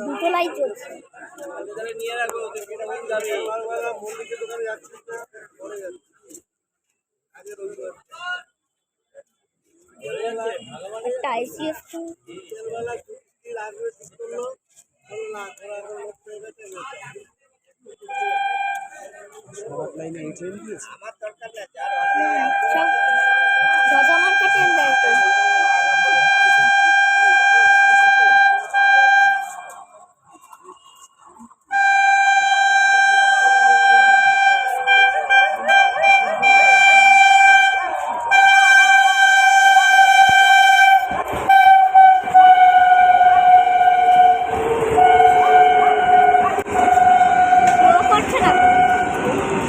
দুটো লাইট জ্বলছে। একটা ICF আমার কাটেন দেয় তো।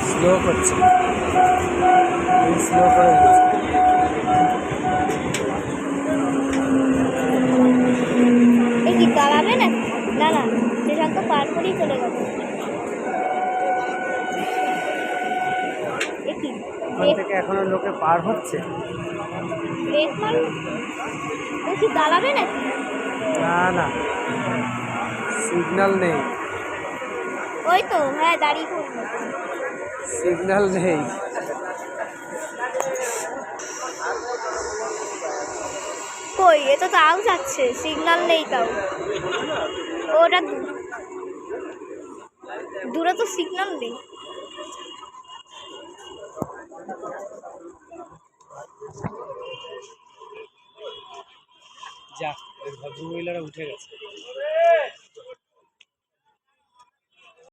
স্লো করছে, স্লো করে কি দাঁড়াবে না? দাঁড়া, সেসব তো পার করেই চলে গেল। থেকে এখনো লোকে পার হচ্ছে। ব্রেক মারো, ও কি দাঁড়াবে নাকি? না না, সিগন্যাল নেই। ওই তো, হ্যাঁ দাঁড়িয়ে পড়লো। সিগন্যাল নেই। কই, এ তো তাও যাচ্ছে, সিগন্যাল নেই তাও। ওটা দূরে তো সিগন্যাল নেই। যা, ভদ্রমহিলারা উঠে গেছে।